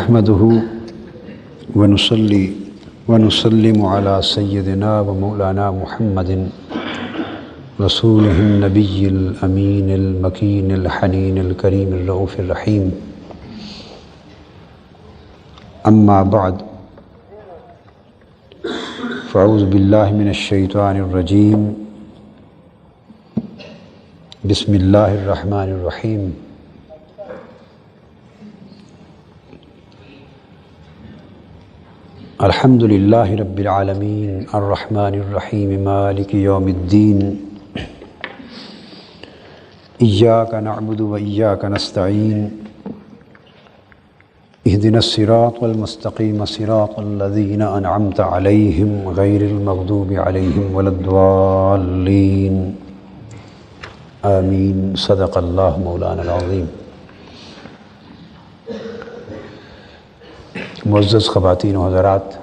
نحمده ونصلي ونسلم على سيدنا ومولانا محمد رسوله النبي الأمين المكين الحنين الكريم الرؤوف الرحيم. أما بعد، فأعوذ بالله من الشيطان الرجيم. بسم الله الرحمن الرحيم. الحمد لله رب العالمين الرحمن الرحيم مالك يوم الدين. إياك نعبد وإياك نستعين. اهدنا الصراط المستقيم صراط الذين أنعمت عليهم غير المغضوب عليهم ولا الضالين. آمين. صدق الله مولانا العظيم. معزز خواتین و حضرات،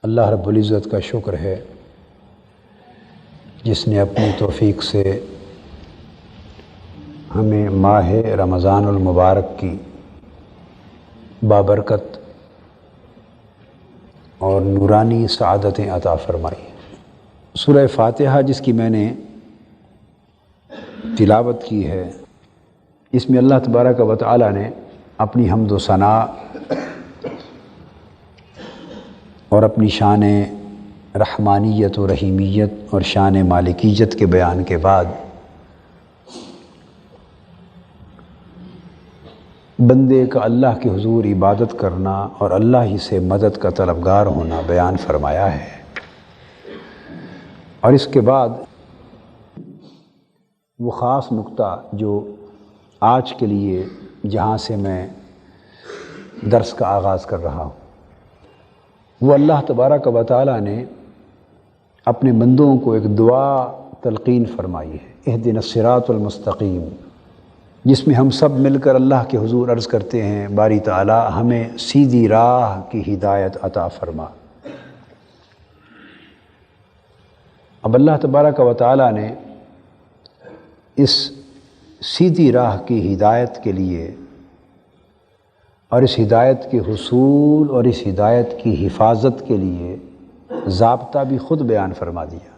اللہ رب العزت کا شکر ہے جس نے اپنی توفیق سے ہمیں ماہ رمضان المبارک کی بابرکت اور نورانی سعادتیں عطا فرمائی. سورہ فاتحہ جس کی میں نے تلاوت کی ہے، اس میں اللہ تبارک و تعالی نے اپنی حمد و ثناء اور اپنی شان رحمانیت و رحیمیت اور شان مالکیت کے بیان کے بعد بندے کا اللہ کے حضور عبادت کرنا اور اللہ ہی سے مدد کا طلبگار ہونا بیان فرمایا ہے. اور اس کے بعد وہ خاص نقطہ جو آج کے لیے جہاں سے میں درس کا آغاز کر رہا ہوں، وہ اللہ تبارک و تعالی نے اپنے بندوں کو ایک دعا تلقین فرمائی ہے، اہدنا الصراط المستقیم، جس میں ہم سب مل کر اللہ کے حضور عرض کرتے ہیں باری تعالی ہمیں سیدھی راہ کی ہدایت عطا فرما. اب اللہ تبارک و تعالی نے اس سیدھی راہ کی ہدایت کے لیے اور اس ہدایت کے حصول اور اس ہدایت کی حفاظت کے لیے ضابطہ بھی خود بیان فرما دیا.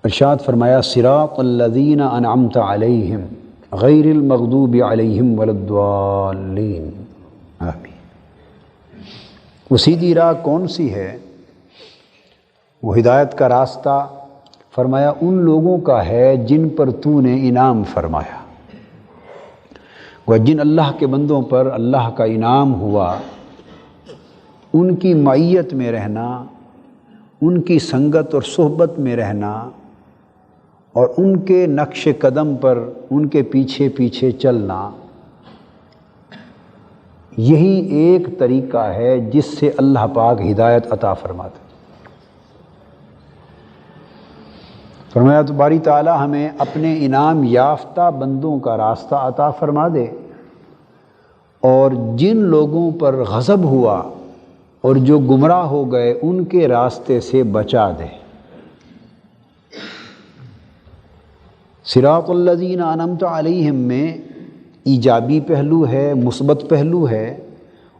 ارشاد فرمایا صراط الذین انعمت علیہم غیر المغضوب علیہم ولا الضالین. آمین. وہ سیدھی راہ کون سی ہے؟ وہ ہدایت کا راستہ فرمایا ان لوگوں کا ہے جن پر تو نے انعام فرمایا. وہ جن اللہ کے بندوں پر اللہ کا انعام ہوا، ان کی معیت میں رہنا، ان کی سنگت اور صحبت میں رہنا اور ان کے نقش قدم پر ان کے پیچھے پیچھے چلنا، یہی ایک طریقہ ہے جس سے اللہ پاک ہدایت عطا فرماتا. فرمایا تو باری تعالی ہمیں اپنے انعام یافتہ بندوں کا راستہ عطا فرما دے اور جن لوگوں پر غضب ہوا اور جو گمراہ ہو گئے ان کے راستے سے بچا دے. صراط الذین انعمت علیہم میں ایجابی پہلو ہے، مثبت پہلو ہے،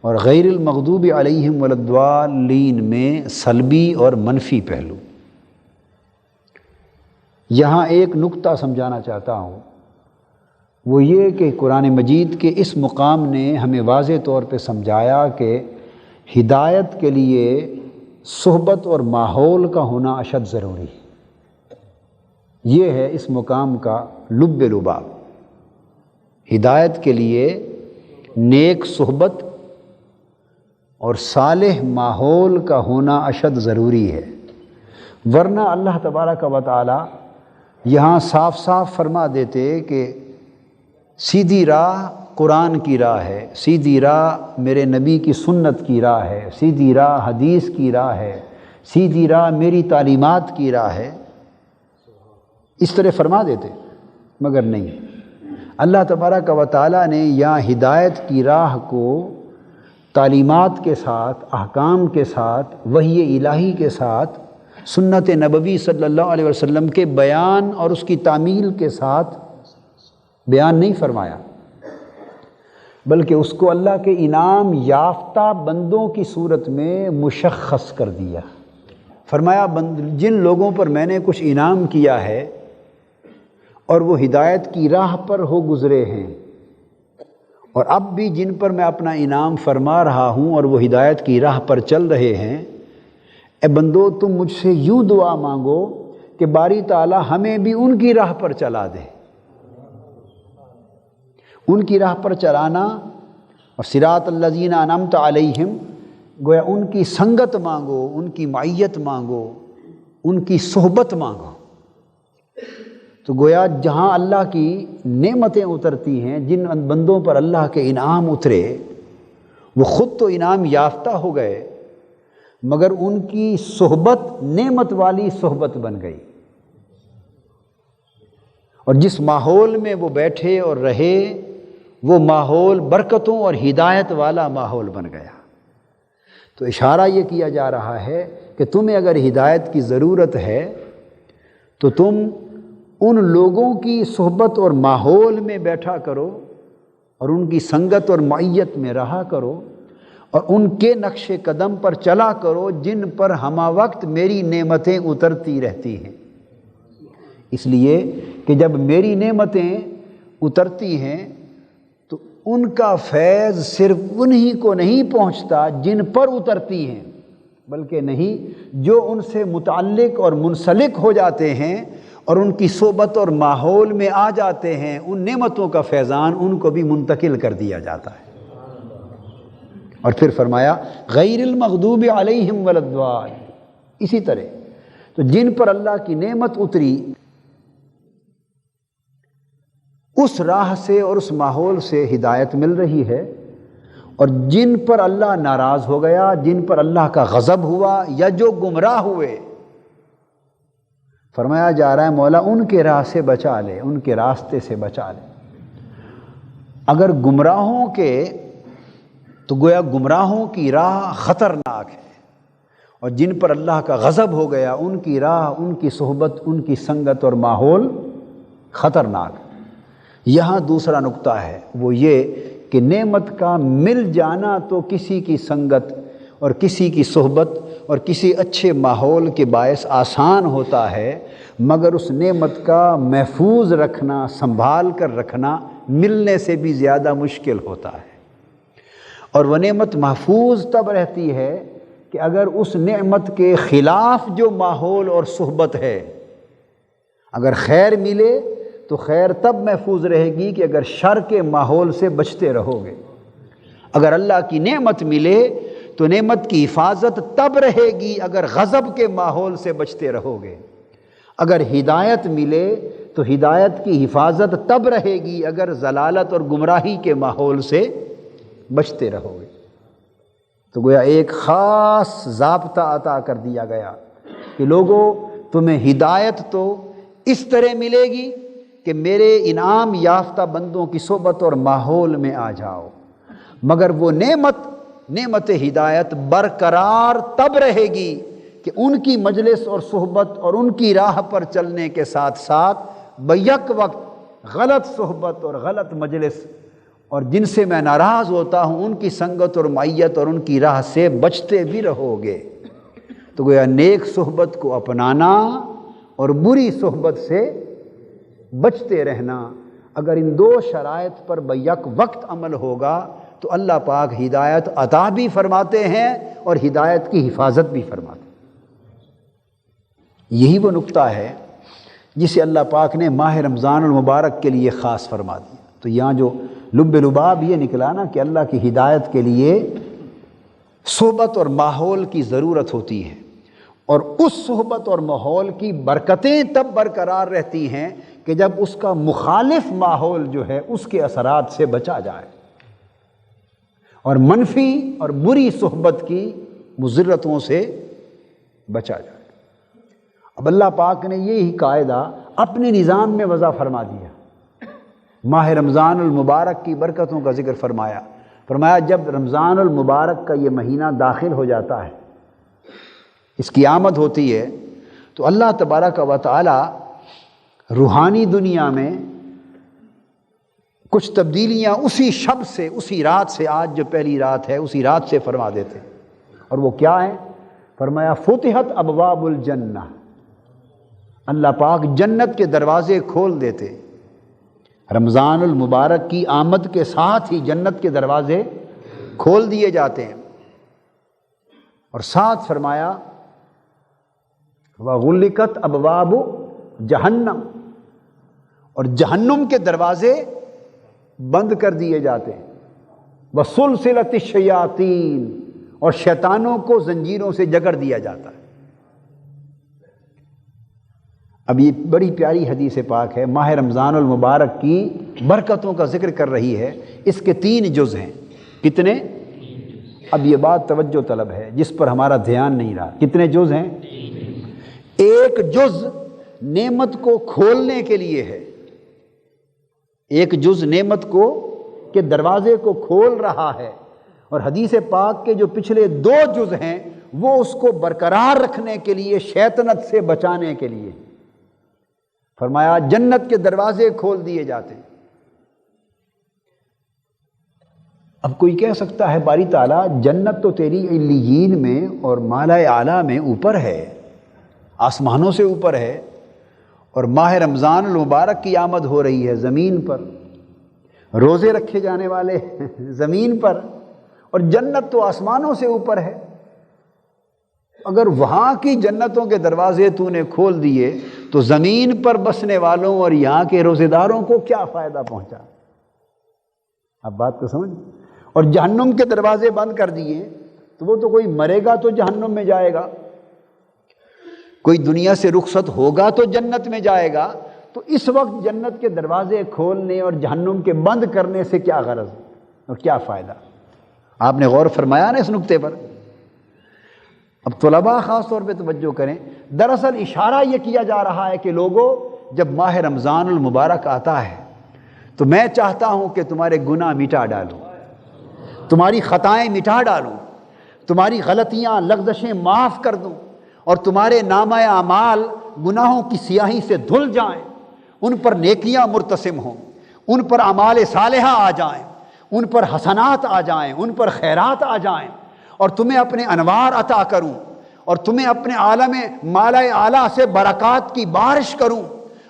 اور غیر المغضوب علیہم ولا الضالین میں سلبی اور منفی پہلو. یہاں ایک نقطہ سمجھانا چاہتا ہوں، وہ یہ کہ قرآن مجید کے اس مقام نے ہمیں واضح طور پہ سمجھایا کہ ہدایت کے لیے صحبت اور ماحول کا ہونا اشد ضروری ہے. یہ ہے اس مقام کا لب لباب. ہدایت کے لیے نیک صحبت اور صالح ماحول کا ہونا اشد ضروری ہے، ورنہ اللہ تبارک و تعالی یہاں صاف صاف فرما دیتے کہ سیدھی راہ قرآن کی راہ ہے، سیدھی راہ میرے نبی کی سنت کی راہ ہے، سیدھی راہ حدیث کی راہ ہے، سیدھی راہ میری تعلیمات کی راہ ہے، اس طرح فرما دیتے. مگر نہیں، اللہ تبارک و تعالی نے یہاں ہدایت کی راہ کو تعلیمات کے ساتھ، احکام کے ساتھ، وحی الہی کے ساتھ، سنت نبوی صلی اللہ علیہ وسلم کے بیان اور اس کی تعمیل کے ساتھ بیان نہیں فرمایا، بلکہ اس کو اللہ کے انعام یافتہ بندوں کی صورت میں مشخص کر دیا۔ فرمایا جن لوگوں پر میں نے کچھ انعام کیا ہے اور وہ ہدایت کی راہ پر ہو گزرے ہیں، اور اب بھی جن پر میں اپنا انعام فرما رہا ہوں اور وہ ہدایت کی راہ پر چل رہے ہیں، اے بندو تم مجھ سے یوں دعا مانگو کہ باری تعالیٰ ہمیں بھی ان کی راہ پر چلا دے۔ ان کی راہ پر چلانا اور صراط الذین انعمت علیہم، گویا ان کی سنگت مانگو، ان کی معیت مانگو، ان کی صحبت مانگو۔ تو گویا جہاں اللہ کی نعمتیں اترتی ہیں، جن بندوں پر اللہ کے انعام اترے، وہ خود تو انعام یافتہ ہو گئے، مگر ان کی صحبت نعمت والی صحبت بن گئی، اور جس ماحول میں وہ بیٹھے اور رہے وہ ماحول برکتوں اور ہدایت والا ماحول بن گیا۔ تو اشارہ یہ کیا جا رہا ہے کہ تمہیں اگر ہدایت کی ضرورت ہے تو تم ان لوگوں کی صحبت اور ماحول میں بیٹھا کرو اور ان کی سنگت اور معیت میں رہا کرو اور ان کے نقش قدم پر چلا کرو جن پر ہمہ وقت میری نعمتیں اترتی رہتی ہیں۔ اس لیے کہ جب میری نعمتیں اترتی ہیں تو ان کا فیض صرف انہی کو نہیں پہنچتا جن پر اترتی ہیں، بلکہ نہیں، جو ان سے متعلق اور منسلک ہو جاتے ہیں اور ان کی صحبت اور ماحول میں آ جاتے ہیں، ان نعمتوں کا فیضان ان کو بھی منتقل کر دیا جاتا ہے۔ اور پھر فرمایا غیر المغضوب علیہم ولا الضالین۔ اسی طرح تو جن پر اللہ کی نعمت اتری اس راہ سے اور اس ماحول سے ہدایت مل رہی ہے، اور جن پر اللہ ناراض ہو گیا، جن پر اللہ کا غضب ہوا یا جو گمراہ ہوئے، فرمایا جا رہا ہے مولا ان کے راہ سے بچا لے، ان کے راستے سے بچا لے۔ اگر گمراہوں کے تو گویا گمراہوں کی راہ خطرناک ہے، اور جن پر اللہ کا غضب ہو گیا ان کی راہ، ان کی صحبت، ان کی سنگت اور ماحول خطرناک ہے۔ یہاں دوسرا نقطہ ہے، وہ یہ کہ نعمت کا مل جانا تو کسی کی سنگت اور کسی کی صحبت اور کسی اچھے ماحول کے باعث آسان ہوتا ہے، مگر اس نعمت کا محفوظ رکھنا، سنبھال کر رکھنا ملنے سے بھی زیادہ مشکل ہوتا ہے۔ اور وہ نعمت محفوظ تب رہتی ہے کہ اگر اس نعمت کے خلاف جو ماحول اور صحبت ہے، اگر خیر ملے تو خیر تب محفوظ رہے گی کہ اگر شر کے ماحول سے بچتے رہو گے۔ اگر اللہ کی نعمت ملے تو نعمت کی حفاظت تب رہے گی اگر غضب کے ماحول سے بچتے رہو گے۔ اگر ہدایت ملے تو ہدایت کی حفاظت تب رہے گی اگر ضلالت اور گمراہی کے ماحول سے بچتے رہو گے۔ تو گویا ایک خاص ضابطہ عطا کر دیا گیا کہ لوگوں تمہیں ہدایت تو اس طرح ملے گی کہ میرے انعام یافتہ بندوں کی صحبت اور ماحول میں آ جاؤ، مگر وہ نعمت ہدایت برقرار تب رہے گی کہ ان کی مجلس اور صحبت اور ان کی راہ پر چلنے کے ساتھ ساتھ بیک وقت غلط صحبت اور غلط مجلس اور جن سے میں ناراض ہوتا ہوں ان کی سنگت اور معیت اور ان کی راہ سے بچتے بھی رہو گے۔ تو گویا نیک صحبت کو اپنانا اور بری صحبت سے بچتے رہنا، اگر ان دو شرائط پر بیک وقت عمل ہوگا تو اللہ پاک ہدایت عطا بھی فرماتے ہیں اور ہدایت کی حفاظت بھی فرماتے ہیں۔ یہی وہ نقطہ ہے جسے اللہ پاک نے ماہ رمضان المبارک کے لیے خاص فرما دیا۔ تو یہاں جو لب لباب یہ نکلا نا کہ اللہ کی ہدایت کے لیے صحبت اور ماحول کی ضرورت ہوتی ہے، اور اس صحبت اور ماحول کی برکتیں تب برقرار رہتی ہیں کہ جب اس کا مخالف ماحول جو ہے اس کے اثرات سے بچا جائے اور منفی اور بری صحبت کی مضرتوں سے بچا جائے۔ اب اللہ پاک نے یہی قاعدہ اپنے نظام میں وضع فرما دیا۔ ماہ رمضان المبارک کی برکتوں کا ذکر فرمایا جب رمضان المبارک کا یہ مہینہ داخل ہو جاتا ہے، اس کی آمد ہوتی ہے، تو اللہ تبارک و تعالی روحانی دنیا میں کچھ تبدیلیاں اسی شب سے، اسی رات سے، آج جو پہلی رات ہے اسی رات سے فرما دیتے ہیں۔ اور وہ کیا ہیں؟ فرمایا فتحت ابواب الجنہ، اللہ پاک جنت کے دروازے کھول دیتے۔ رمضان المبارک کی آمد کے ساتھ ہی جنت کے دروازے کھول دیے جاتے ہیں۔ اور ساتھ فرمایا وغلقت ابواب جہنم، اور جہنم کے دروازے بند کر دیے جاتے ہیں۔ وسلسلت الشیاطین، اور شیطانوں کو زنجیروں سے جکڑ دیا جاتا ہے۔ اب یہ بڑی پیاری حدیث پاک ہے، ماہ رمضان المبارک کی برکتوں کا ذکر کر رہی ہے۔ اس کے 3 جز ہیں۔ کتنے؟ اب یہ بات توجہ طلب ہے جس پر ہمارا دھیان نہیں رہا۔ کتنے جز ہیں؟ ایک جز نعمت کو کھولنے کے لیے ہے، ایک جز نعمت کو کے دروازے کو کھول رہا ہے، اور حدیث پاک کے جو پچھلے 2 جز ہیں وہ اس کو برقرار رکھنے کے لیے، شیطنت سے بچانے کے لیے۔ فرمایا جنت کے دروازے کھول دیے جاتے ہیں۔ اب کوئی کہہ سکتا ہے باری تعالیٰ جنت تو تیری علیین میں اور مالائے اعلیٰ میں اوپر ہے، آسمانوں سے اوپر ہے، اور ماہ رمضان المبارک کی آمد ہو رہی ہے زمین پر، روزے رکھے جانے والے زمین پر، اور جنت تو آسمانوں سے اوپر ہے۔ اگر وہاں کی جنتوں کے دروازے تو نے کھول دیے تو زمین پر بسنے والوں اور یہاں کے روزے داروں کو کیا فائدہ پہنچا؟ اب بات کو سمجھ۔ اور جہنم کے دروازے بند کر دیے تو وہ تو کوئی مرے گا تو جہنم میں جائے گا، کوئی دنیا سے رخصت ہوگا تو جنت میں جائے گا۔ تو اس وقت جنت کے دروازے کھولنے اور جہنم کے بند کرنے سے کیا غرض اور کیا فائدہ؟ آپ نے غور فرمایا نا اس نقطے پر؟ اب طلباء خاص طور پہ توجہ کریں۔ دراصل اشارہ یہ کیا جا رہا ہے کہ لوگوں، جب ماہ رمضان المبارک آتا ہے تو میں چاہتا ہوں کہ تمہارے گناہ مٹا ڈالوں، تمہاری خطائیں مٹا ڈالوں، تمہاری غلطیاں لغزشیں معاف کر دوں، اور تمہارے نامہ اعمال گناہوں کی سیاہی سے دھل جائیں، ان پر نیکیاں مرتسم ہوں، ان پر اعمال صالحہ آ جائیں، ان پر حسنات آ جائیں، ان پر خیرات آ جائیں، اور تمہیں اپنے انوار عطا کروں، اور تمہیں اپنے عالم مالائے اعلیٰ سے برکات کی بارش کروں،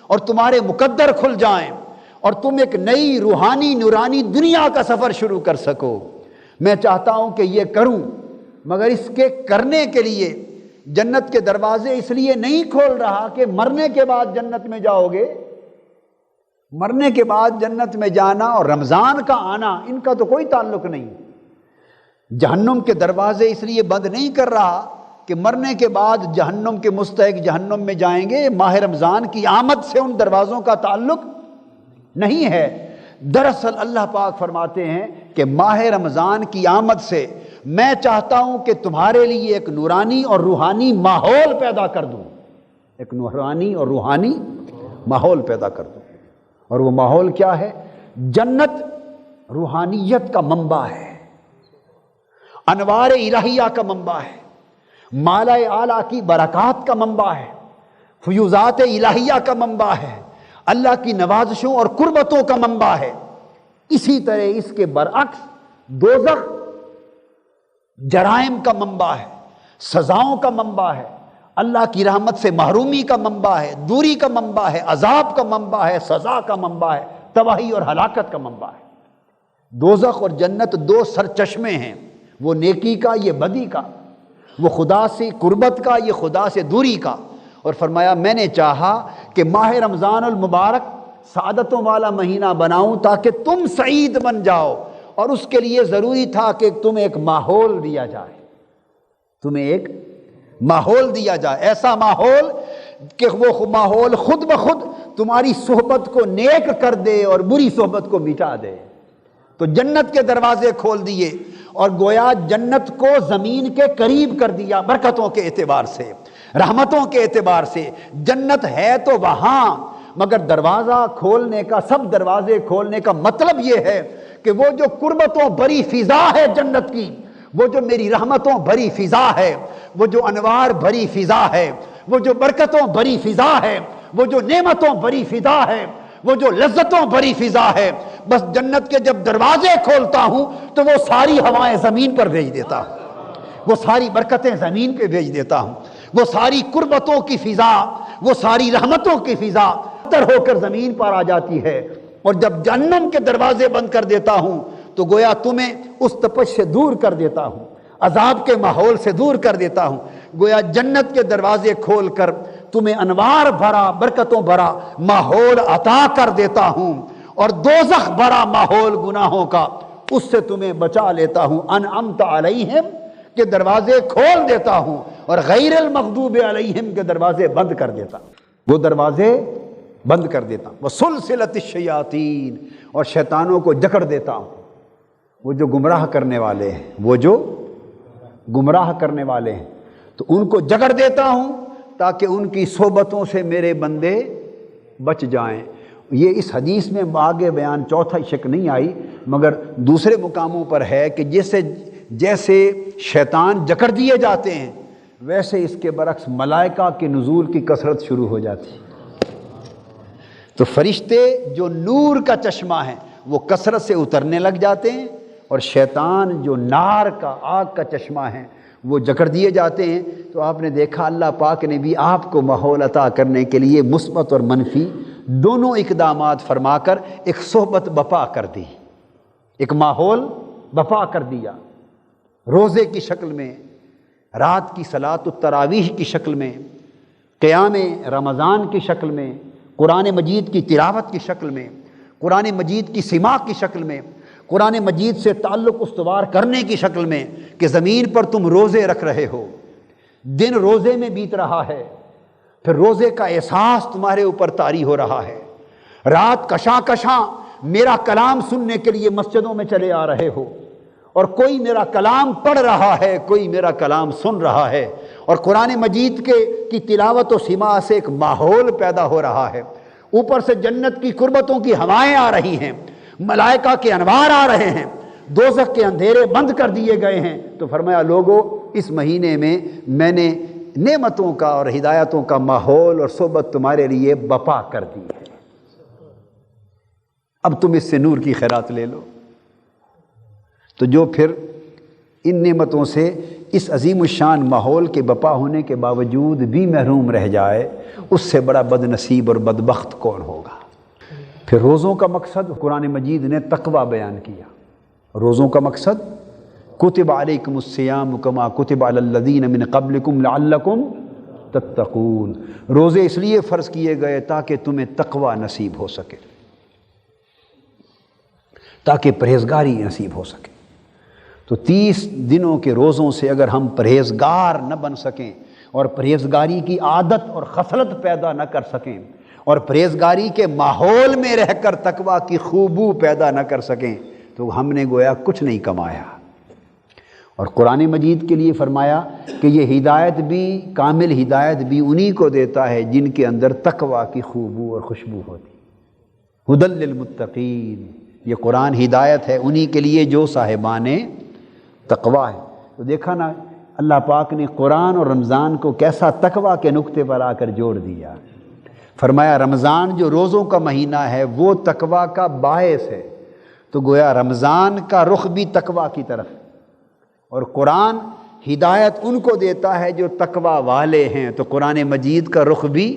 اور تمہارے مقدر کھل جائیں، اور تم ایک نئی روحانی نورانی دنیا کا سفر شروع کر سکو۔ میں چاہتا ہوں کہ یہ کروں، مگر اس کے کرنے کے لیے جنت کے دروازے اس لیے نہیں کھول رہا کہ مرنے کے بعد جنت میں جاؤ گے۔ مرنے کے بعد جنت میں جانا اور رمضان کا آنا ان کا تو کوئی تعلق نہیں۔ جہنم کے دروازے اس لیے بند نہیں کر رہا کہ مرنے کے بعد جہنم کے مستحق جہنم میں جائیں گے، ماہ رمضان کی آمد سے ان دروازوں کا تعلق نہیں ہے۔ دراصل اللہ پاک فرماتے ہیں کہ ماہ رمضان کی آمد سے میں چاہتا ہوں کہ تمہارے لیے ایک نورانی اور روحانی ماحول پیدا کر دوں، ایک نورانی اور روحانی ماحول پیدا کر دوں۔ اور وہ ماحول کیا ہے؟ جنت روحانیت کا منبع ہے، انوار الہیہ کا منبع ہے، مالائے اعلیٰ کی برکات کا منبع ہے، فیوزات الہیہ کا منبع ہے، اللہ کی نوازشوں اور قربتوں کا منبع ہے۔ اسی طرح اس کے برعکس دوزخ جرائم کا منبع ہے، سزاؤں کا منبع ہے، اللہ کی رحمت سے محرومی کا منبع ہے، دوری کا منبع ہے، عذاب کا منبع ہے، سزا کا منبع ہے، تباہی اور ہلاکت کا منبع ہے۔ دوزخ اور جنت 2 سرچشمے ہیں، وہ نیکی کا، یہ بدی کا، وہ خدا سے قربت کا، یہ خدا سے دوری کا۔ اور فرمایا میں نے چاہا کہ ماہ رمضان المبارک سعادتوں والا مہینہ بناؤں تاکہ تم سعید بن جاؤ، اور اس کے لیے ضروری تھا کہ تمہیں ایک ماحول دیا جائے، تمہیں ایک ماحول دیا جائے، ایسا ماحول کہ وہ ماحول خود بخود تمہاری صحبت کو نیک کر دے اور بری صحبت کو مٹا دے۔ تو جنت کے دروازے کھول دیے، اور گویا جنت کو زمین کے قریب کر دیا، برکتوں کے اعتبار سے، رحمتوں کے اعتبار سے۔ جنت ہے تو وہاں، مگر دروازہ کھولنے کا، سب دروازے کھولنے کا مطلب یہ ہے کہ وہ جو قربتوں بھری فضا ہے جنت کی، وہ جو میری رحمتوں بھری فضا ہے، وہ جو انوار بھری فضا ہے، وہ جو برکتوں بھری فضا ہے، وہ جو نعمتوں بھری فضا ہے، وہ جو لذتوں بھری فضا ہے، بس جنت کے جب دروازے کھولتا ہوں تو وہ ساری ہوائیں زمین پر بھیج دیتا ہوں، وہ ساری برکتیں زمین پہ بھیج دیتا ہوں، وہ ساری قربتوں کی فضا، وہ ساری رحمتوں کی فضا تر ہو کر زمین پر آ جاتی ہے۔ اور جب جہنم کے دروازے بند کر دیتا ہوں تو گویا تمہیں اس تپش سے دور کر دیتا ہوں، عذاب کے ماحول سے دور کر دیتا ہوں، گویا جنت کے دروازے کھول کر تمہیں انوار بھرا، برکتوں بھرا ماحول عطا کر دیتا ہوں، اور دوزخ بھرا ماحول گناہوں کا اس سے تمہیں بچا لیتا ہوں۔ انعمت علیہم کے دروازے کھول دیتا ہوں اور غیر المغضوب علیہم کے دروازے بند کر دیتا ہوں، وہ دروازے بند کر دیتا ہوں۔ وسلسلۃ الشیاطین، اور شیطانوں کو جکڑ دیتا ہوں، وہ جو گمراہ کرنے والے ہیں، وہ جو گمراہ کرنے والے ہیں تو ان کو جکڑ دیتا ہوں تاکہ ان کی صحبتوں سے میرے بندے بچ جائیں۔ یہ اس حدیث میں آگے بیان چوتھا شک نہیں آئی، مگر دوسرے مقاموں پر ہے کہ جیسے شیطان جکڑ دیے جاتے ہیں ویسے اس کے برعکس ملائکہ کے نزول کی کثرت شروع ہو جاتی ہے۔ تو فرشتے جو نور کا چشمہ ہیں وہ کثرت سے اترنے لگ جاتے ہیں، اور شیطان جو نار کا، آگ کا چشمہ ہے وہ جکڑ دیے جاتے ہیں۔ تو آپ نے دیکھا اللہ پاک نے بھی آپ کو ماحول عطا کرنے کے لیے مثبت اور منفی دونوں اقدامات فرما کر ایک صحبت بپا کر دی، ایک ماحول بپا کر دیا، روزے کی شکل میں، رات کی صلاۃ التراویح کی شکل میں، قیام رمضان کی شکل میں، قرآن مجید کی تلاوت کی شکل میں، قرآن مجید کی سماع کی شکل میں، قرآن مجید سے تعلق استوار کرنے کی شکل میں، کہ زمین پر تم روزے رکھ رہے ہو، دن روزے میں بیت رہا ہے، پھر روزے کا احساس تمہارے اوپر طاری ہو رہا ہے، رات کشاں کشاں میرا کلام سننے کے لیے مسجدوں میں چلے آ رہے ہو، اور کوئی میرا کلام پڑھ رہا ہے، کوئی میرا کلام سن رہا ہے، اور قرآن مجید کی تلاوت و سماع سے ایک ماحول پیدا ہو رہا ہے، اوپر سے جنت کی قربتوں کی ہوائیں آ رہی ہیں، ملائکہ کے انوار آ رہے ہیں، دوزخ کے اندھیرے بند کر دیے گئے ہیں۔ تو فرمایا لوگو اس مہینے میں نے نعمتوں کا اور ہدایتوں کا ماحول اور صحبت تمہارے لیے بپا کر دی ہے، اب تم اس سے نور کی خیرات لے لو۔ تو جو پھر ان نعمتوں سے اس عظیم الشان ماحول کے بپا ہونے کے باوجود بھی محروم رہ جائے، اس سے بڑا بد نصیب اور بدبخت کون ہوگا۔ پھر روزوں کا مقصد قرآن مجید نے تقوی بیان کیا۔ روزوں کا مقصد کتب علیکم الصیام کما کتب علی الذین من قبلکم لعلکم تتقون، روزے اس لیے فرض کیے گئے تاکہ تمہیں تقوی نصیب ہو سکے، تاکہ پرہیزگاری نصیب ہو سکے۔ تو 30 دنوں کے روزوں سے اگر ہم پرہیزگار نہ بن سکیں اور پرہیزگاری کی عادت اور خصلت پیدا نہ کر سکیں اور پرہیزگاری کے ماحول میں رہ کر تقویٰ کی خوبو پیدا نہ کر سکیں تو ہم نے گویا کچھ نہیں کمایا۔ اور قرآن مجید کے لیے فرمایا کہ یہ ہدایت بھی، کامل ہدایت بھی انہی کو دیتا ہے جن کے اندر تقویٰ کی خوبو اور خوشبو ہوتی۔ ہدی للمتقین، یہ قرآن ہدایت ہے انہی کے لیے جو صاحبان تقویٰ ہے۔ تو دیکھا نا اللہ پاک نے قرآن اور رمضان کو کیسا تقویٰ کے نقطے پر آ کر جوڑ دیا۔ فرمایا رمضان جو روزوں کا مہینہ ہے وہ تقویٰ کا باعث ہے، تو گویا رمضان کا رخ بھی تقویٰ کی طرف، اور قرآن ہدایت ان کو دیتا ہے جو تقویٰ والے ہیں، تو قرآن مجید کا رخ بھی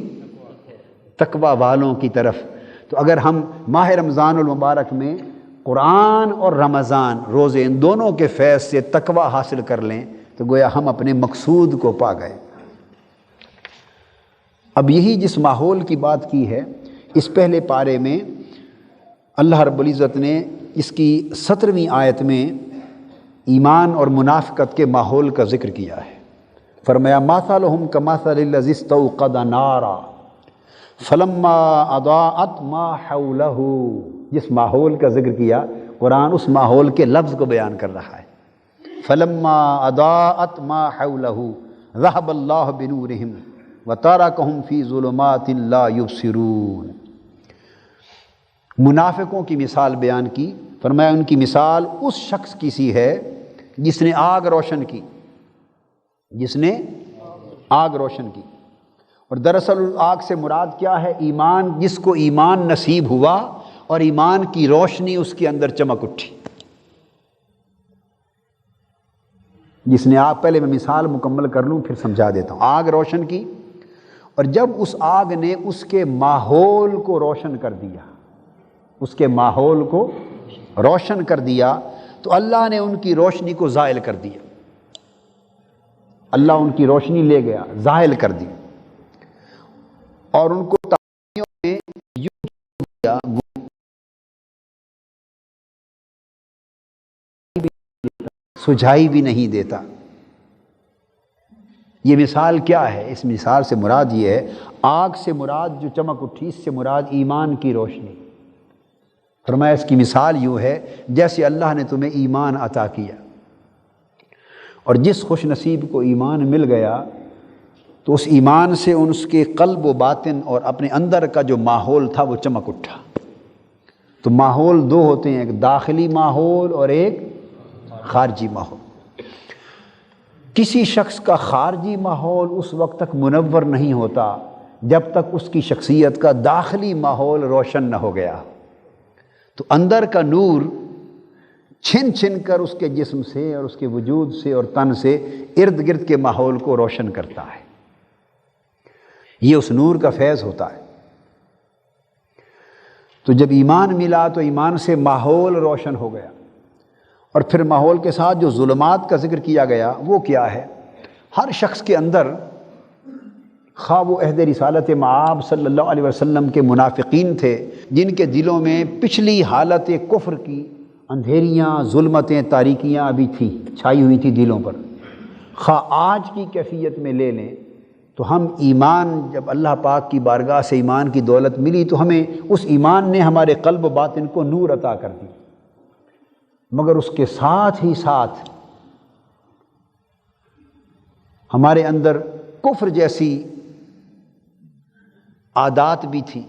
تقویٰ والوں کی طرف۔ تو اگر ہم ماہ رمضان المبارک میں قرآن اور رمضان روزے ان دونوں کے فیض سے تقویٰ حاصل کر لیں تو گویا ہم اپنے مقصود کو پا گئے۔ اب یہی جس ماحول کی بات کی ہے، اس پہلے پارے میں اللہ رب العزت نے اس کی 17ویں آیت میں ایمان اور منافقت کے ماحول کا ذکر کیا ہے۔ فرمایا مَثَلُهُمْ كَمَثَلِ الَّذِي اسْتَوْقَدَ نَارًا فَلَمَّا أَضَاءَتْ مَا حَوْلَهُ، جس ماحول کا ذکر کیا قرآن اس ماحول کے لفظ کو بیان کر رہا ہے۔ فَلَمَّا أَضَاءَتْ مَا حَوْلَهُ ذَهَبَ اللَّهُ بِنُورِهِمْ وَتَرَكَهُمْ فِي ظُلُمَاتٍ لَا يُبْصِرُونَ۔ منافقوں کی مثال بیان کی، فرمایا ان کی مثال اس شخص کی سی ہے جس نے آگ روشن کی، جس نے آگ روشن کی، اور دراصل آگ سے مراد کیا ہے؟ ایمان، جس کو ایمان نصیب ہوا اور ایمان کی روشنی اس کے اندر چمک اٹھی، جس نے آگ، پہلے میں مثال مکمل کر لوں پھر سمجھا دیتا ہوں۔ آگ روشن کی، اور جب اس آگ نے اس کے ماحول کو روشن کر دیا، اس کے ماحول کو روشن کر دیا، تو اللہ نے ان کی روشنی کو زائل کر دیا، اللہ ان کی روشنی لے گیا، زائل کر دی، اور ان کو تاریکیوں میں یوں دیا، سجھائی بھی نہیں دیتا۔ یہ مثال کیا ہے؟ اس مثال سے مراد یہ ہے، آگ سے مراد جو چمک اٹھی، اس سے مراد ایمان کی روشنی۔ فرمایا اس کی مثال یوں ہے جیسے اللہ نے تمہیں ایمان عطا کیا، اور جس خوش نصیب کو ایمان مل گیا تو اس ایمان سے اس کے قلب و باطن اور اپنے اندر کا جو ماحول تھا وہ چمک اٹھا۔ تو ماحول دو ہوتے ہیں، ایک داخلی ماحول اور ایک خارجی ماحول۔ کسی شخص کا خارجی ماحول اس وقت تک منور نہیں ہوتا جب تک اس کی شخصیت کا داخلی ماحول روشن نہ ہو گیا۔ تو اندر کا نور چھن چھن کر اس کے جسم سے اور اس کے وجود سے اور تن سے ارد گرد کے ماحول کو روشن کرتا ہے۔ یہ اس نور کا فیض ہوتا ہے۔ تو جب ایمان ملا تو ایمان سے ماحول روشن ہو گیا، اور پھر ماحول کے ساتھ جو ظلمات کا ذکر کیا گیا وہ کیا ہے؟ ہر شخص کے اندر، خواہ وہ عہد رسالت مآب صلی اللہ علیہ وسلم کے منافقین تھے جن کے دلوں میں پچھلی حالت کفر کی اندھیریاں، ظلمتیں، تاریکیاں ابھی تھیں، چھائی ہوئی تھی دلوں پر، خواہ آج کی کیفیت میں لے لیں تو ہم ایمان، جب اللہ پاک کی بارگاہ سے ایمان کی دولت ملی تو ہمیں اس ایمان نے ہمارے قلب و باطن کو نور عطا کر دی، مگر اس کے ساتھ ہی ساتھ ہمارے اندر کفر جیسی عادات بھی تھی،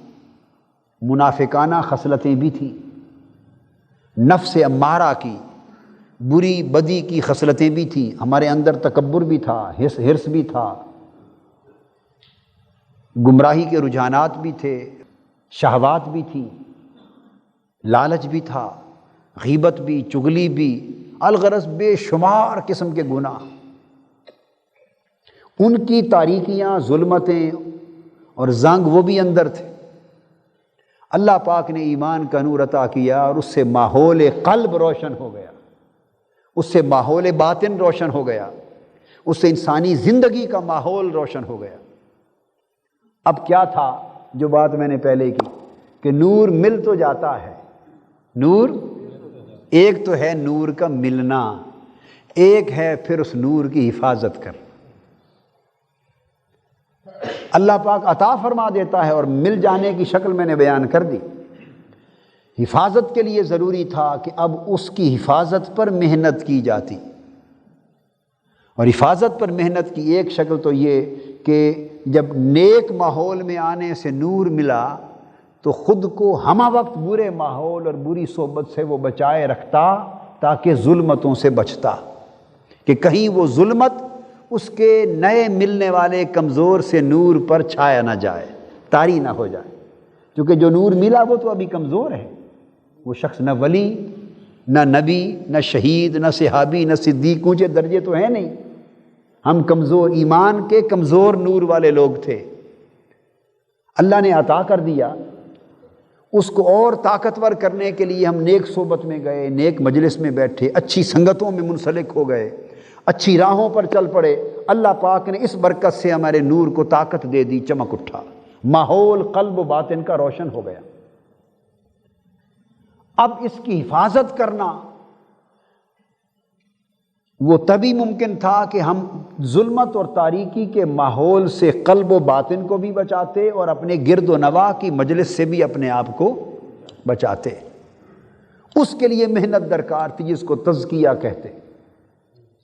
منافقانہ خصلتیں بھی تھیں، نفس امارہ کی بری بدی کی خصلتیں بھی تھیں، ہمارے اندر تکبر بھی تھا، حرص بھی تھا، گمراہی کے رجحانات بھی تھے، شہوات بھی تھی، لالچ بھی تھا، غیبت بھی، چغلی بھی، الغرض بے شمار قسم کے گناہ۔ ان کی تاریکیاں، ظلمتیں اور زنگ وہ بھی اندر تھے۔ اللہ پاک نے ایمان کا نور عطا کیا اور اس سے ماحول قلب روشن ہو گیا، اس سے ماحول باطن روشن ہو گیا، اس سے انسانی زندگی کا ماحول روشن ہو گیا۔ اب کیا تھا جو بات میں نے پہلے کی کہ نور مل تو جاتا ہے، نور ایک تو ہے نور کا ملنا، ایک ہے پھر اس نور کی حفاظت کرنا۔ اللہ پاک عطا فرما دیتا ہے اور مل جانے کی شکل میں نے بیان کر دی۔ حفاظت کے لیے ضروری تھا کہ اب اس کی حفاظت پر محنت کی جاتی، اور حفاظت پر محنت کی ایک شکل تو یہ کہ جب نیک ماحول میں آنے سے نور ملا تو خود کو ہمہ وقت برے ماحول اور بری صحبت سے وہ بچائے رکھتا تاکہ ظلمتوں سے بچتا، کہ کہیں وہ ظلمت اس کے نئے ملنے والے کمزور سے نور پر چھایا نہ جائے، طاری نہ ہو جائے، کیونکہ جو نور ملا وہ تو ابھی کمزور ہے، وہ شخص نہ ولی، نہ نبی، نہ شہید، نہ صحابی، نہ صدیق، اونچے درجے تو ہیں نہیں، ہم کمزور، ایمان کے کمزور نور والے لوگ تھے۔ اللہ نے عطا کر دیا، اس کو اور طاقتور کرنے کے لیے ہم نیک صحبت میں گئے، نیک مجلس میں بیٹھے، اچھی سنگتوں میں منسلک ہو گئے، اچھی راہوں پر چل پڑے، اللہ پاک نے اس برکت سے ہمارے نور کو طاقت دے دی، چمک اٹھا، ماحول قلب و باطن کا روشن ہو گیا۔ اب اس کی حفاظت کرنا وہ تبھی ممکن تھا کہ ہم ظلمت اور تاریکی کے ماحول سے قلب و باطن کو بھی بچاتے اور اپنے گرد و نواح کی مجلس سے بھی اپنے آپ کو بچاتے۔ اس کے لیے محنت درکار تھی جس کو تزکیہ کہتے۔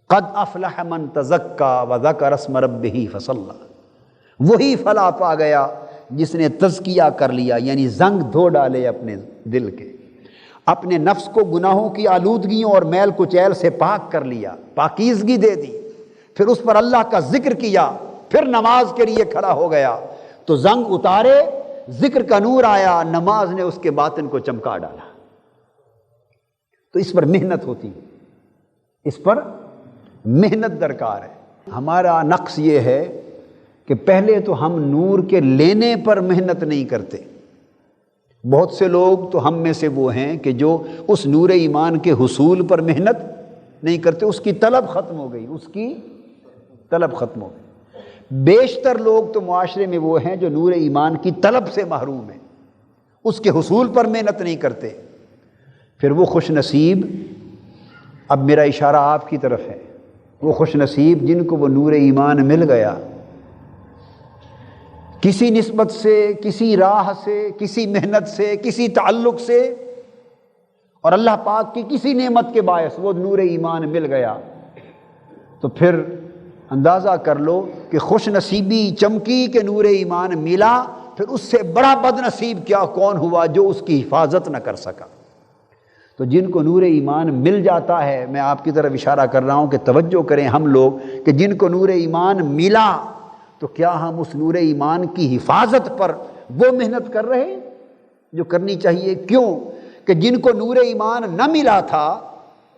قد افلح من تزکا وذکر اسم ربہ فصلی، وہی فلاح پا گیا جس نے تزکیہ کر لیا، یعنی زنگ دھو ڈالے اپنے دل کے، اپنے نفس کو گناہوں کی آلودگیوں اور میل کچیل سے پاک کر لیا، پاکیزگی دے دی، پھر اس پر اللہ کا ذکر کیا، پھر نماز کے لیے کھڑا ہو گیا، تو زنگ اتارے، ذکر کا نور آیا، نماز نے اس کے باطن کو چمکا ڈالا۔ تو اس پر محنت ہوتی ہے، اس پر محنت درکار ہے۔ ہمارا نقص یہ ہے کہ پہلے تو ہم نور کے لینے پر محنت نہیں کرتے۔ بہت سے لوگ تو ہم میں سے وہ ہیں کہ جو اس نور ایمان کے حصول پر محنت نہیں کرتے، اس کی طلب ختم ہو گئی، اس کی طلب ختم ہو گئی۔ بیشتر لوگ تو معاشرے میں وہ ہیں جو نور ایمان کی طلب سے محروم ہیں، اس کے حصول پر محنت نہیں کرتے۔ پھر وہ خوش نصیب، اب میرا اشارہ آپ کی طرف ہے، وہ خوش نصیب جن کو وہ نور ایمان مل گیا، کسی نسبت سے، کسی راہ سے، کسی محنت سے، کسی تعلق سے، اور اللہ پاک کی کسی نعمت کے باعث وہ نور ایمان مل گیا، تو پھر اندازہ کر لو کہ خوش نصیبی چمکی کہ نور ایمان ملا، پھر اس سے بڑا بد نصیب کیا کون ہوا جو اس کی حفاظت نہ کر سکا۔ تو جن کو نور ایمان مل جاتا ہے، میں آپ کی طرف اشارہ کر رہا ہوں کہ توجہ کریں ہم لوگ کہ جن کو نور ایمان ملا، تو کیا ہم اس نور ایمان کی حفاظت پر وہ محنت کر رہے ہیں جو کرنی چاہیے؟ کیوں کہ جن کو نور ایمان نہ ملا تھا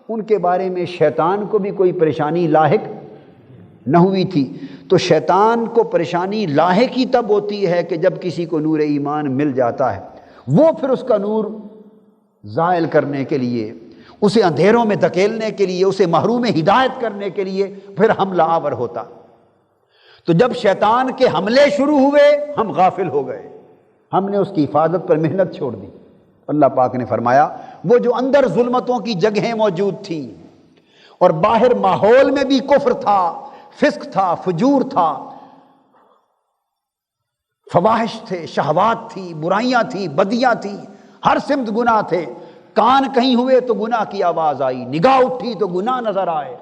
ان کے بارے میں شیطان کو بھی کوئی پریشانی لاحق نہ ہوئی تھی۔ تو شیطان کو پریشانی لاحق ہی تب ہوتی ہے کہ جب کسی کو نور ایمان مل جاتا ہے، وہ پھر اس کا نور زائل کرنے کے لیے، اسے اندھیروں میں دھکیلنے کے لیے، اسے محروم ہدایت کرنے کے لیے پھر حملہ آور ہوتا۔ تو جب شیطان کے حملے شروع ہوئے ہم غافل ہو گئے، ہم نے اس کی حفاظت پر محنت چھوڑ دی۔ اللہ پاک نے فرمایا وہ جو اندر ظلمتوں کی جگہیں موجود تھیں اور باہر ماحول میں بھی کفر تھا، فسق تھا، فجور تھا، فواحش تھے، شہوات تھی، برائیاں تھی، بدیاں تھی، ہر سمت گناہ تھے، کان کہیں ہوئے تو گناہ کی آواز آئی، نگاہ اٹھی تو گناہ نظر آئے،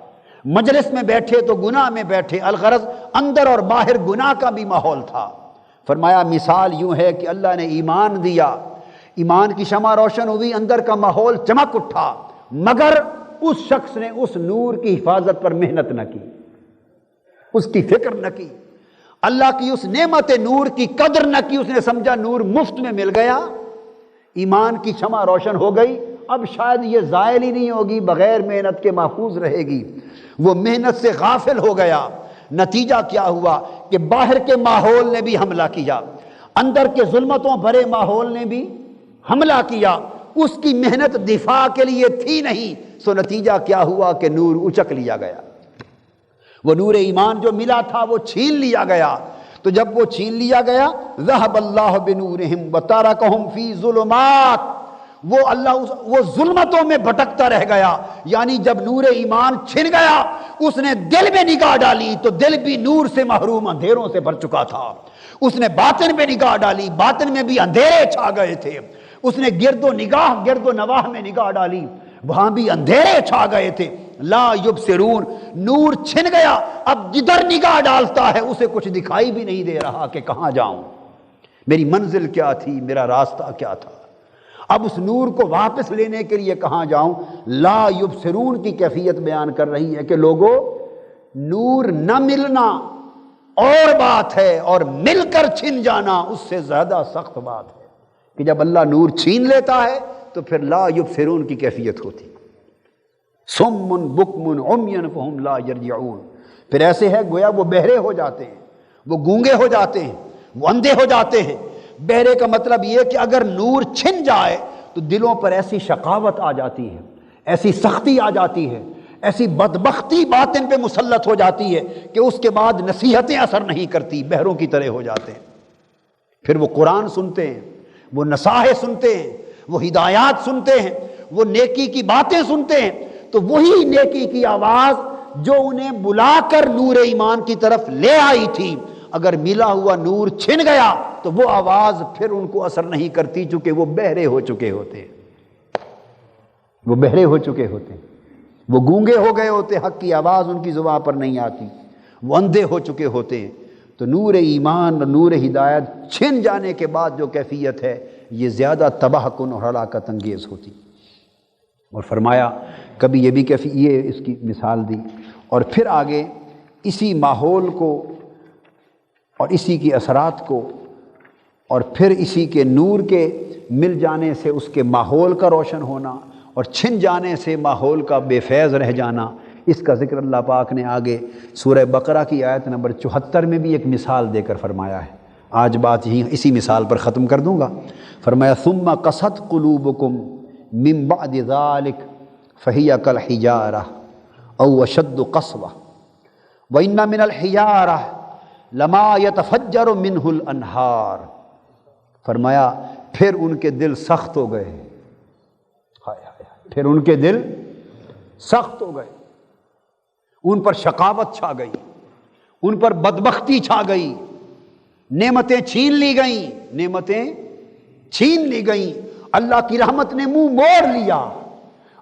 مجلس میں بیٹھے تو گناہ میں بیٹھے، الغرض اندر اور باہر گناہ کا بھی ماحول تھا۔ فرمایا مثال یوں ہے کہ اللہ نے ایمان دیا، ایمان کی شمع روشن ہوئی، اندر کا ماحول چمک اٹھا، مگر اس شخص نے اس نور کی حفاظت پر محنت نہ کی، اس کی فکر نہ کی، اللہ کی اس نعمت نور کی قدر نہ کی، اس نے سمجھا نور مفت میں مل گیا، ایمان کی شمع روشن ہو گئی، اب شاید یہ زائل ہی نہیں ہوگی، بغیر محنت کے محفوظ رہے گی۔ وہ محنت سے غافل ہو گیا، نتیجہ کیا ہوا کہ باہر کے ماحول نے بھی حملہ کیا، اندر کے ظلمتوں بھرے ماحول نے بھی حملہ کیا، اس کی محنت دفاع کے لیے تھی نہیں، سو نتیجہ کیا ہوا کہ نور اچک لیا گیا، وہ نور ایمان جو ملا تھا وہ چھین لیا گیا۔ تو جب وہ چھین لیا گیا، ذهب اللہ بنورہم وترکہم فی ظلمات، وہ اللہ وہ ظلمتوں میں بھٹکتا رہ گیا، یعنی جب نور ایمان چھن گیا اس نے دل میں نگاہ ڈالی تو دل بھی نور سے محروم اندھیروں سے بھر چکا تھا، اس نے باطن میں نگاہ ڈالی، باطن میں بھی اندھیرے چھا گئے تھے، اس نے گرد و نواح میں نگاہ ڈالی، وہاں بھی اندھیرے چھا گئے تھے، لا یبصرون، نور چھن گیا، اب جدھر نگاہ ڈالتا ہے اسے کچھ دکھائی بھی نہیں دے رہا کہ کہاں جاؤں، میری منزل کیا تھی، میرا راستہ کیا تھا، اب اس نور کو واپس لینے کے لیے کہاں جاؤں۔ لا یبصرون کی کیفیت بیان کر رہی ہے کہ لوگوں، نور نہ ملنا اور بات ہے اور مل کر چھن جانا اس سے زیادہ سخت بات ہے، کہ جب اللہ نور چھین لیتا ہے تو پھر لا یبصرون کی کیفیت ہوتی، صم بکم عمی فہم لا یرجعون، پھر ایسے ہے گویا وہ بہرے ہو جاتے ہیں، وہ گونگے ہو جاتے ہیں، وہ اندھے ہو جاتے ہیں۔ بہرے کا مطلب یہ کہ اگر نور چھن جائے تو دلوں پر ایسی شقاوت آ جاتی ہے، ایسی سختی آ جاتی ہے، ایسی بدبختی باطن پہ مسلط ہو جاتی ہے کہ اس کے بعد نصیحتیں اثر نہیں کرتی، بہروں کی طرح ہو جاتے ہیں۔ پھر وہ قرآن سنتے ہیں، وہ نصائح سنتے ہیں، وہ ہدایات سنتے ہیں، وہ نیکی کی باتیں سنتے ہیں، تو وہی نیکی کی آواز جو انہیں بلا کر نور ایمان کی طرف لے آئی تھی، اگر ملا ہوا نور چھن گیا تو وہ آواز پھر ان کو اثر نہیں کرتی، چونکہ وہ بہرے ہو چکے ہوتے ہیں، وہ بہرے ہو چکے ہوتے ہیں، وہ گونگے ہو گئے ہوتے، حق کی آواز ان کی زبان پر نہیں آتی، وہ اندھے ہو چکے ہوتے ہیں۔ تو نور ایمان اور نور ہدایت چھن جانے کے بعد جو کیفیت ہے یہ زیادہ تباہ کن اور ہلاکت انگیز ہوتی۔ اور فرمایا کبھی یہ بھی یہ اس کی مثال دی، اور پھر آگے اسی ماحول کو اور اسی کی اثرات کو اور پھر اسی کے نور کے مل جانے سے اس کے ماحول کا روشن ہونا اور چھن جانے سے ماحول کا بے فیض رہ جانا، اس کا ذکر اللہ پاک نے آگے سورہ بقرہ کی آیت نمبر 74 میں بھی ایک مثال دے کر فرمایا ہے۔ آج بات اسی مثال پر ختم کر دوں گا۔ فرمایا ثم قست قلوبکم من بعد ذلک فہی کالحجارہ او اشد قسوہ وان من الحجارہ لما یتفجر منہ الانہار۔ فرمایا پھر ان کے دل سخت ہو گئے، پھر ان کے دل سخت ہو گئے، ان پر شقاوت چھا گئی، ان پر بدبختی چھا گئی، نعمتیں چھین لی گئیں، نعمتیں چھین لی گئیں، اللہ کی رحمت نے منہ موڑ لیا،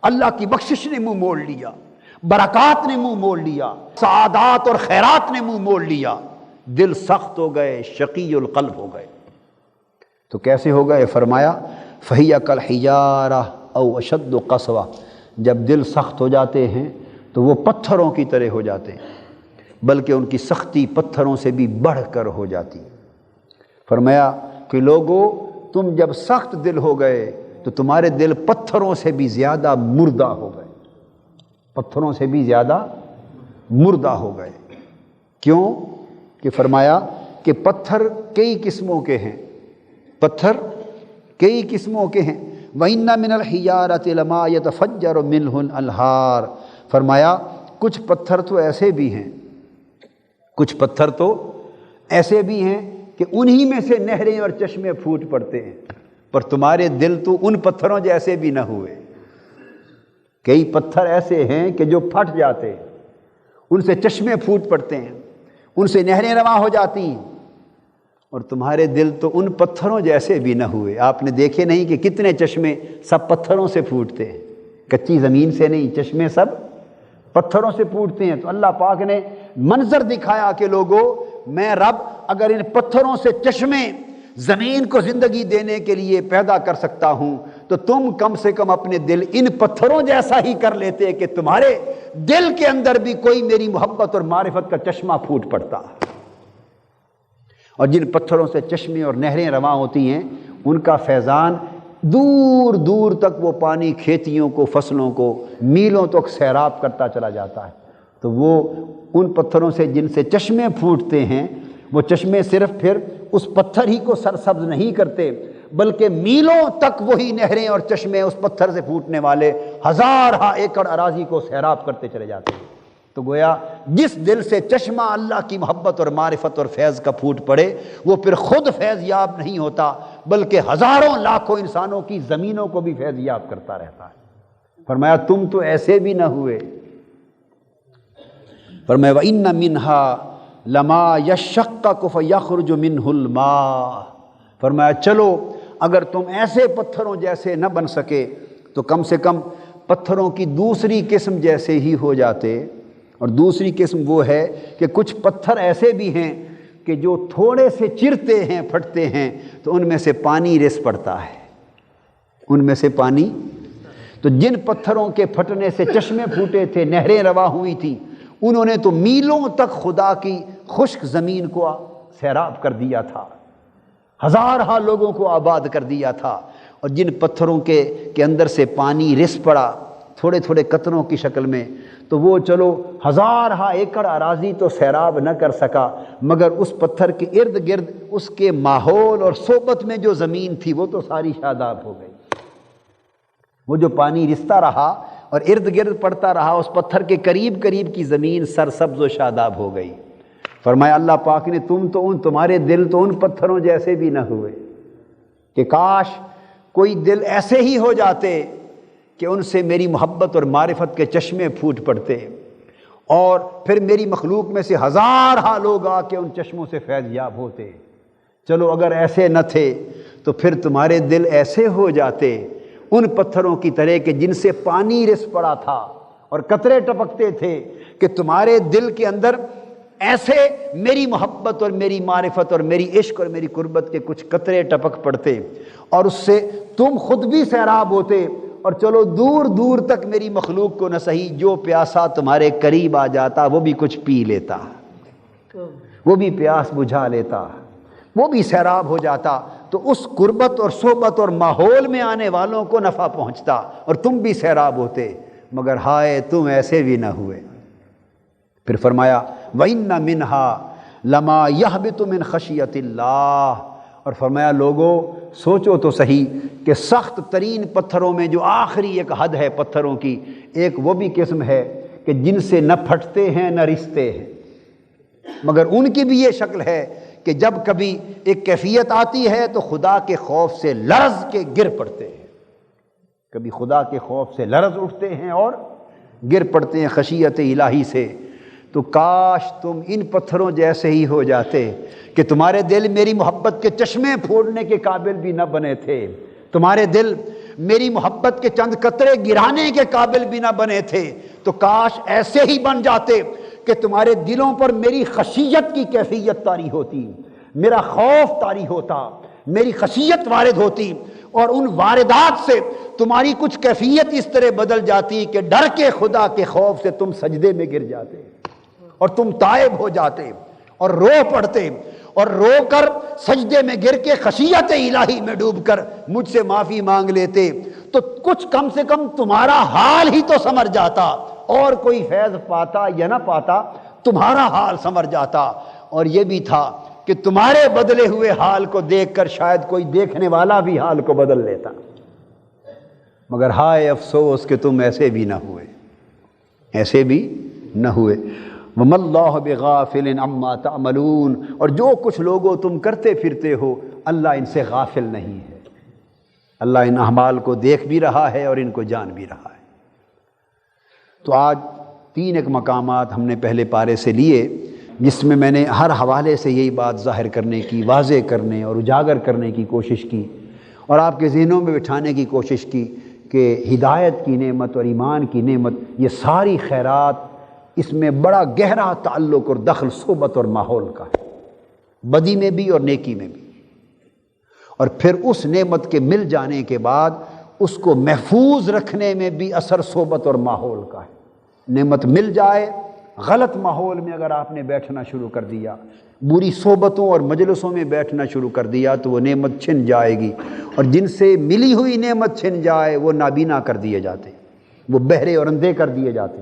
اللہ کی بخشش نے منہ موڑ لیا، برکات نے منہ موڑ لیا، سعادات اور خیرات نے منہ موڑ لیا، دل سخت ہو گئے، شقی القلب ہو گئے۔ تو کیسے ہو گئے؟ فرمایا فہی کالحجارہ او اشد قسوہ، جب دل سخت ہو جاتے ہیں تو وہ پتھروں کی طرح ہو جاتے ہیں، بلکہ ان کی سختی پتھروں سے بھی بڑھ کر ہو جاتی۔ فرمایا کہ لوگو تم جب سخت دل ہو گئے تو تمہارے دل پتھروں سے بھی زیادہ مردہ ہو گئے، پتھروں سے بھی زیادہ مردہ ہو گئے۔ کیوں؟ کہ فرمایا کہ پتھر کئی قسموں کے ہیں، پتھر کئی قسموں کے ہیں۔ وَإِنَّ مِنَ الْحِجَارَةِ لَمَا يَتَفَجَّرُ مِنْهُ الْأَنْهَارُ۔ فرمایا کچھ پتھر تو ایسے بھی ہیں، کچھ پتھر تو ایسے بھی ہیں کہ انہی میں سے نہریں اور چشمے پھوٹ پڑتے ہیں، پر تمہارے دل تو ان پتھروں جیسے بھی نہ ہوئے۔ کئی پتھر ایسے ہیں کہ جو پھٹ جاتے ہیں، ان سے چشمے پھوٹ پڑتے ہیں، ان سے نہریں رواں ہو جاتی ہیں، اور تمہارے دل تو ان پتھروں جیسے بھی نہ ہوئے۔ آپ نے دیکھے نہیں کہ کتنے چشمے سب پتھروں سے پھوٹتے ہیں، کچی زمین سے نہیں، چشمے سب پتھروں سے پھوٹتے ہیں۔ تو اللہ پاک نے منظر دکھایا کہ لوگوں میں رب اگر ان پتھروں سے چشمے زمین کو زندگی دینے کے لیے پیدا کر سکتا ہوں تو تم کم سے کم اپنے دل ان پتھروں جیسا ہی کر لیتے کہ تمہارے دل کے اندر بھی کوئی میری محبت اور معرفت کا چشمہ پھوٹ پڑتا۔ اور جن پتھروں سے چشمے اور نہریں رواں ہوتی ہیں ان کا فیضان دور دور تک وہ پانی کھیتیوں کو، فصلوں کو میلوں تک سیراب کرتا چلا جاتا ہے۔ تو وہ ان پتھروں سے جن سے چشمے پھوٹتے ہیں، وہ چشمے صرف پھر اس پتھر ہی کو سرسبز نہیں کرتے بلکہ میلوں تک وہی نہریں اور چشمے اس پتھر سے پھوٹنے والے ہزارہ ایکڑ اراضی کو سیراب کرتے چلے جاتے ہیں۔ تو گویا جس دل سے چشمہ اللہ کی محبت اور معرفت اور فیض کا پھوٹ پڑے وہ پھر خود فیض یاب نہیں ہوتا بلکہ ہزاروں لاکھوں انسانوں کی زمینوں کو بھی فیض یاب کرتا رہتا ہے۔ فرمایا تم تو ایسے بھی نہ ہوئے۔ فرمایا وَإِنَّ مِنْهَا لَمَا يَشَّقَّقُ فَيَخْرُجُ مِنْهُ الْمَاءُ۔ فرمایا چلو اگر تم ایسے پتھروں جیسے نہ بن سکے تو کم سے کم پتھروں کی دوسری قسم جیسے ہی ہو جاتے۔ اور دوسری قسم وہ ہے کہ کچھ پتھر ایسے بھی ہیں کہ جو تھوڑے سے چرتے ہیں، پھٹتے ہیں تو ان میں سے پانی رس پڑتا ہے، ان میں سے پانی۔ تو جن پتھروں کے پھٹنے سے چشمے پھوٹے تھے، نہریں رواں ہوئی تھیں، انہوں نے تو میلوں تک خدا کی خشک زمین کو سیراب کر دیا تھا، ہزارہ لوگوں کو آباد کر دیا تھا۔ اور جن پتھروں کے اندر سے پانی رس پڑا تھوڑے تھوڑے قطروں کی شکل میں، تو وہ چلو ہزارہ ایکڑ اراضی تو سیراب نہ کر سکا، مگر اس پتھر کے ارد گرد اس کے ماحول اور صحبت میں جو زمین تھی وہ تو ساری شاداب ہو گئی۔ وہ جو پانی رستا رہا اور ارد گرد پڑتا رہا، اس پتھر کے قریب قریب کی زمین سرسبز و شاداب ہو گئی۔ فرمایا اللہ پاک نے تمہارے دل تو ان پتھروں جیسے بھی نہ ہوئے کہ کاش کوئی دل ایسے ہی ہو جاتے کہ ان سے میری محبت اور معرفت کے چشمے پھوٹ پڑتے، اور پھر میری مخلوق میں سے ہزارہ لوگ آ کے ان چشموں سے فیض یاب ہوتے۔ چلو اگر ایسے نہ تھے تو پھر تمہارے دل ایسے ہو جاتے ان پتھروں کی طرح کہ جن سے پانی رس پڑا تھا اور قطرے ٹپکتے تھے، کہ تمہارے دل کے اندر ایسے میری محبت اور میری معرفت اور میری عشق اور میری قربت کے کچھ قطرے ٹپک پڑتے، اور اس سے تم خود بھی سیراب ہوتے، اور چلو دور دور تک میری مخلوق کو نہ سہی جو پیاسا تمہارے قریب آ جاتا وہ بھی کچھ پی لیتا، وہ بھی پیاس بجھا لیتا، وہ بھی سیراب ہو جاتا۔ تو اس قربت اور صحبت اور ماحول میں آنے والوں کو نفع پہنچتا اور تم بھی سیراب ہوتے، مگر ہائے تم ایسے بھی نہ ہوئے۔ پھر فرمایا وَإِنَّ مِنْهَا لَمَا يَهْبِطُ مِنْ خَشْيَةِ اللَّهِ، اور فرمایا لوگوں سوچو تو صحیح کہ سخت ترین پتھروں میں جو آخری ایک حد ہے پتھروں کی، ایک وہ بھی قسم ہے کہ جن سے نہ پھٹتے ہیں نہ رستے ہیں، مگر ان کی بھی یہ شکل ہے کہ جب کبھی ایک کیفیت آتی ہے تو خدا کے خوف سے لرز کے گر پڑتے ہیں، کبھی خدا کے خوف سے لرز اٹھتے ہیں اور گر پڑتے ہیں خشیت الہی سے۔ تو کاش تم ان پتھروں جیسے ہی ہو جاتے کہ تمہارے دل میری محبت کے چشمے پھوڑنے کے قابل بھی نہ بنے تھے، تمہارے دل میری محبت کے چند قطرے گرانے کے قابل بھی نہ بنے تھے، تو کاش ایسے ہی بن جاتے کہ تمہارے دلوں پر میری خشیت کی کیفیت طاری ہوتی، میرا خوف طاری ہوتا، میری خشیت وارد ہوتی، اور ان واردات سے تمہاری کچھ کیفیت اس طرح بدل جاتی کہ ڈر کے خدا کے خوف سے تم سجدے میں گر جاتے اور تم تائب ہو جاتے اور رو پڑتے اور رو کر سجدے میں گر کے خشیت الہی میں ڈوب کر مجھ سے معافی مانگ لیتے، تو کچھ کم سے کم تمہارا حال ہی تو سنور جاتا، اور کوئی فیض پاتا یا نہ پاتا تمہارا حال سنور جاتا۔ اور یہ بھی تھا کہ تمہارے بدلے ہوئے حال کو دیکھ کر شاید کوئی دیکھنے والا بھی حال کو بدل لیتا، مگر ہائے افسوس کہ تم ایسے بھی نہ ہوئے، ایسے بھی نہ ہوئے۔ وَمَا اللَّهُ بِغَافِلٍ عَمَّا تَعْمَلُونَ، اور جو کچھ لوگوں تم کرتے پھرتے ہو اللہ ان سے غافل نہیں ہے، اللہ ان اعمال کو دیکھ بھی رہا ہے اور ان کو جان بھی رہا ہے۔ تو آج 3 ایک مقامات ہم نے پہلے پارے سے لیے جس میں میں نے ہر حوالے سے یہی بات ظاہر کرنے کی، واضح کرنے اور اجاگر کرنے کی کوشش کی، اور آپ کے ذہنوں میں بٹھانے کی کوشش کی کہ ہدایت کی نعمت اور ایمان کی نعمت، یہ ساری خیرات، اس میں بڑا گہرا تعلق اور دخل صحبت اور ماحول کا ہے، بدی میں بھی اور نیکی میں بھی، اور پھر اس نعمت کے مل جانے کے بعد اس کو محفوظ رکھنے میں بھی اثر صحبت اور ماحول کا ہے۔ نعمت مل جائے، غلط ماحول میں اگر آپ نے بیٹھنا شروع کر دیا، بری صحبتوں اور مجلسوں میں بیٹھنا شروع کر دیا تو وہ نعمت چھن جائے گی، اور جن سے ملی ہوئی نعمت چھن جائے وہ نابینا کر دیے جاتے، وہ بہرے اور اندھے کر دیے جاتے۔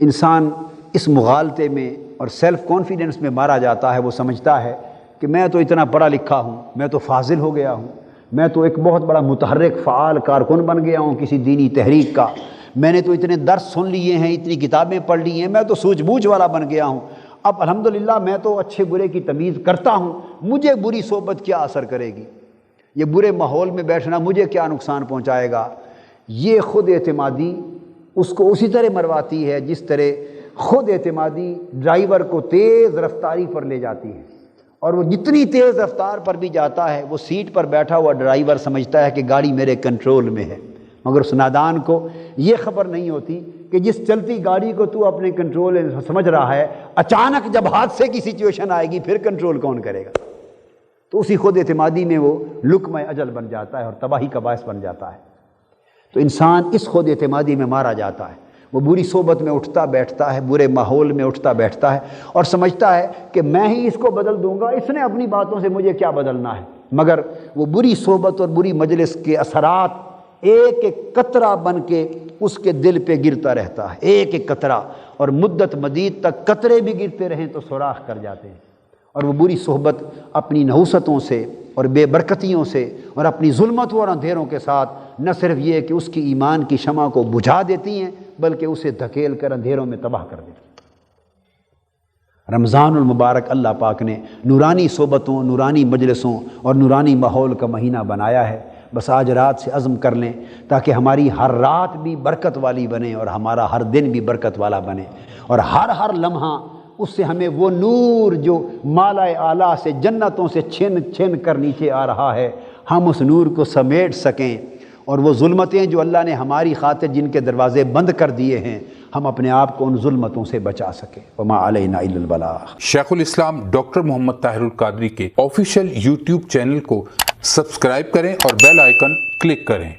انسان اس مغالطے میں اور سیلف کانفیڈنس میں مارا جاتا ہے، وہ سمجھتا ہے کہ میں تو اتنا پڑھا لکھا ہوں، میں تو فاضل ہو گیا ہوں، میں تو ایک بہت بڑا متحرک فعال کارکن بن گیا ہوں کسی دینی تحریک کا، میں نے تو اتنے درس سن لیے ہیں، اتنی کتابیں پڑھ لی ہیں، میں تو سوجھ بوجھ والا بن گیا ہوں، اب الحمدللہ میں تو اچھے برے کی تمیز کرتا ہوں، مجھے بری صحبت کیا اثر کرے گی، یہ برے ماحول میں بیٹھنا مجھے کیا نقصان پہنچائے گا۔ یہ خود اعتمادی اس کو اسی طرح مرواتی ہے جس طرح خود اعتمادی ڈرائیور کو تیز رفتاری پر لے جاتی ہے، اور وہ جتنی تیز رفتار پر بھی جاتا ہے وہ سیٹ پر بیٹھا ہوا ڈرائیور سمجھتا ہے کہ گاڑی میرے کنٹرول میں ہے، مگر اس نادان کو یہ خبر نہیں ہوتی کہ جس چلتی گاڑی کو تو اپنے کنٹرول سمجھ رہا ہے، اچانک جب حادثے کی سچویشن آئے گی پھر کنٹرول کون کرے گا؟ تو اسی خود اعتمادی میں وہ لقمہ اجل بن جاتا ہے اور تباہی کا باعث بن جاتا ہے۔ تو انسان اس خود اعتمادی میں مارا جاتا ہے، وہ بری صحبت میں اٹھتا بیٹھتا ہے، برے ماحول میں اٹھتا بیٹھتا ہے اور سمجھتا ہے کہ میں ہی اس کو بدل دوں گا، اس نے اپنی باتوں سے مجھے کیا بدلنا ہے، مگر وہ بری صحبت اور بری مجلس کے اثرات ایک ایک قطرہ بن کے اس کے دل پہ گرتا رہتا ہے، ایک ایک قطرہ، اور مدت مدید تک قطرے بھی گرتے رہیں تو سوراخ کر جاتے ہیں، اور وہ بری صحبت اپنی نحوستوں سے اور بے برکتیوں سے اور اپنی ظلمتوں اور اندھیروں کے ساتھ نہ صرف یہ کہ اس کی ایمان کی شمع کو بجھا دیتی ہیں بلکہ اسے دھکیل کر اندھیروں میں تباہ کر دیتی ہیں۔ رمضان المبارک اللہ پاک نے نورانی صحبتوں، نورانی مجلسوں اور نورانی ماحول کا مہینہ بنایا ہے، بس آج رات سے عزم کر لیں تاکہ ہماری ہر رات بھی برکت والی بنے اور ہمارا ہر دن بھی برکت والا بنے، اور ہر لمحہ اس سے ہمیں وہ نور جو مالا اعلیٰ سے جنتوں سے چھن چھن کر نیچے آ رہا ہے، ہم اس نور کو سمیٹ سکیں، اور وہ ظلمتیں جو اللہ نے ہماری خاطر جن کے دروازے بند کر دیے ہیں ہم اپنے آپ کو ان ظلمتوں سے بچا سکیں۔ وما علینا الا البلاغ۔ شیخ الاسلام ڈاکٹر محمد طاہر القادری کے آفیشیل یوٹیوب چینل کو سبسکرائب کریں اور بیل آئیکن کلک کریں۔